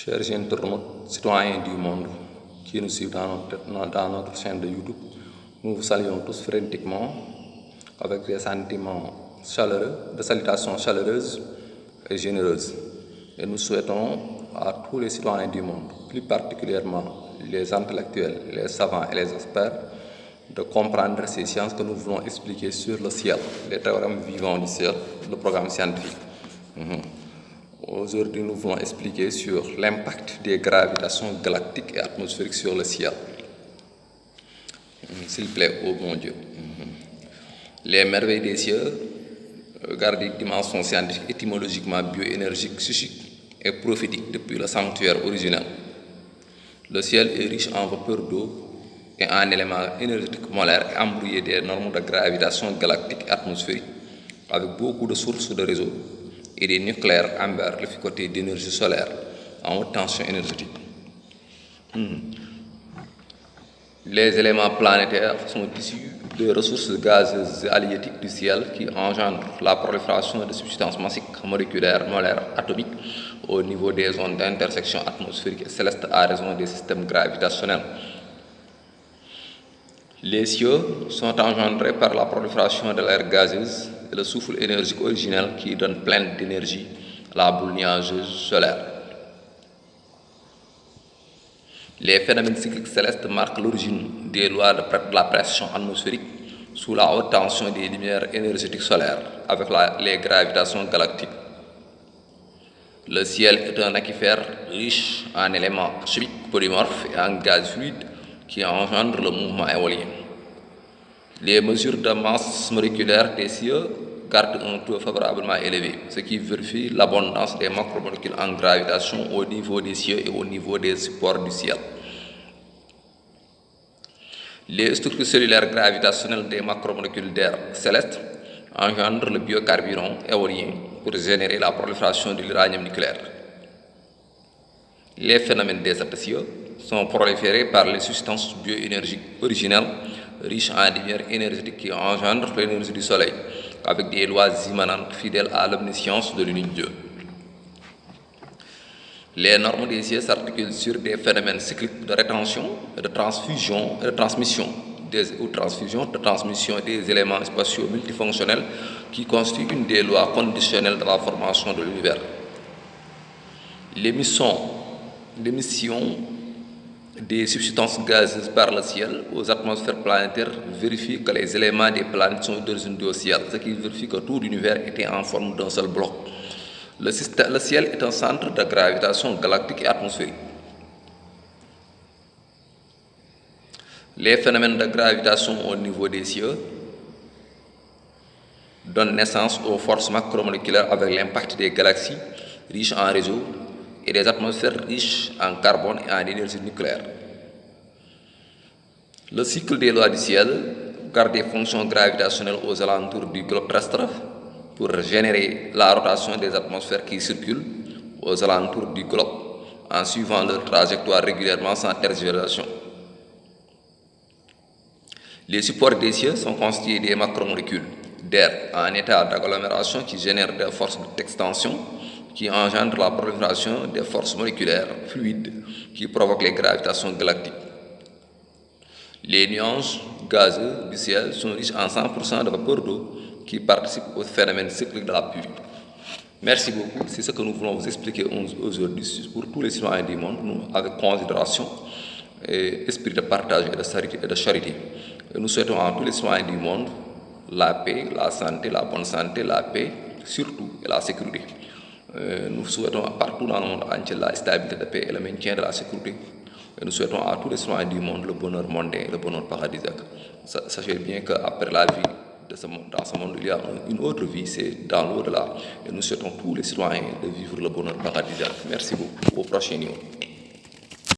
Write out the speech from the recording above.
Chers internautes, citoyens du monde qui nous suivent dans notre chaîne de YouTube, nous vous saluons tous frénétiquement avec des sentiments chaleureux, des salutations chaleureuses et généreuses. Et nous souhaitons à tous les citoyens du monde, plus particulièrement les intellectuels, les savants et les experts, de comprendre ces sciences que nous voulons expliquer sur le ciel, les théorèmes vivants du ciel, le programme scientifique. Aujourd'hui, nous voulons expliquer sur l'impact des gravitations galactiques et atmosphériques sur le ciel. S'il plaît, oh bon Dieu. Les merveilles des cieux gardent des dimensions scientifiques, étymologiquement bioénergiques, psychiques et prophétiques depuis le sanctuaire originel. Le ciel est riche en vapeur d'eau et en éléments énergétiques molaires et embrouillés des normes de gravitation galactique et atmosphérique, avec beaucoup de sources de réseau et des nucléaires amber lificotés d'énergie solaire en haute tension énergétique. Les éléments planétaires sont issus des ressources gazeuses et halieutiques du ciel qui engendrent la prolifération de substances massiques moléculaires, molaires, atomiques au niveau des zones d'intersection atmosphérique et céleste à raison des systèmes gravitationnels. Les cieux sont engendrés par la prolifération de l'air gazeuse et le souffle énergique originel qui donne plein d'énergie à la boule nuageuse solaire. Les phénomènes cycliques célestes marquent l'origine des lois de la pression atmosphérique sous la haute tension des lumières énergétiques solaires avec les gravitations galactiques. Le ciel est un aquifère riche en éléments chimiques polymorphes et en gaz fluide qui engendre le mouvement éolien. Les mesures de masse moléculaire des cieux gardent un taux favorablement élevé, ce qui vérifie l'abondance des macromolécules en gravitation au niveau des cieux et au niveau des supports du ciel. Les structures cellulaires gravitationnelles des macromolécules d'air céleste engendrent le biocarburant éolien pour générer la prolifération de l'uranium nucléaire. Les phénomènes des cieux sont proliférés par les substances bioénergiques originelles riches en lumière énergétique qui engendrent l'énergie du soleil avec des lois immanentes fidèles à l'omniscience de l'unique Dieu. Les normes des cieux s'articulent sur des phénomènes cycliques de rétention, de transfusion et de transmission des éléments spatiaux multifonctionnels qui constituent une des lois conditionnelles de la formation de l'univers. L'émission des substances gazeuses par le ciel aux atmosphères planétaires vérifie que les éléments des planètes sont d'origine du ciel, ce qui vérifie que tout l'univers était en forme d'un seul bloc. Le ciel est un centre de gravitation galactique et atmosphérique. Les phénomènes de gravitation au niveau des cieux donnent naissance aux forces macromoléculaires avec l'impact des galaxies riches en réseaux et des atmosphères riches en carbone et en énergie nucléaire. Le cycle des lois du ciel garde des fonctions gravitationnelles aux alentours du globe terrestre pour générer la rotation des atmosphères qui circulent aux alentours du globe en suivant leur trajectoire régulièrement sans tergiversation. Les supports des cieux sont constitués des macromolécules d'air en état d'agglomération qui génèrent des forces d'extension qui engendrent la prolifération des forces moléculaires fluides qui provoquent les gravitations galactiques. Les nuages gazeux du ciel sont riches en 100% de vapeur d'eau qui participent au phénomène cyclique de la pluie. Merci beaucoup. C'est ce que nous voulons vous expliquer aujourd'hui pour tous les citoyens du monde, nous, avec considération et esprit de partage et de charité. Et nous souhaitons à tous les citoyens du monde la paix, la santé, la bonne santé, la paix, surtout et la sécurité. Nous souhaitons partout dans le monde entier la stabilité de paix et le maintien de la sécurité. Et nous souhaitons à tous les citoyens du monde le bonheur mondain et le bonheur paradisiaque. Sachez bien qu'après la vie dans ce monde, il y a une autre vie, c'est dans l'au-delà. Et nous souhaitons tous les citoyens de vivre le bonheur paradisiaque. Merci beaucoup. Au prochain niveau.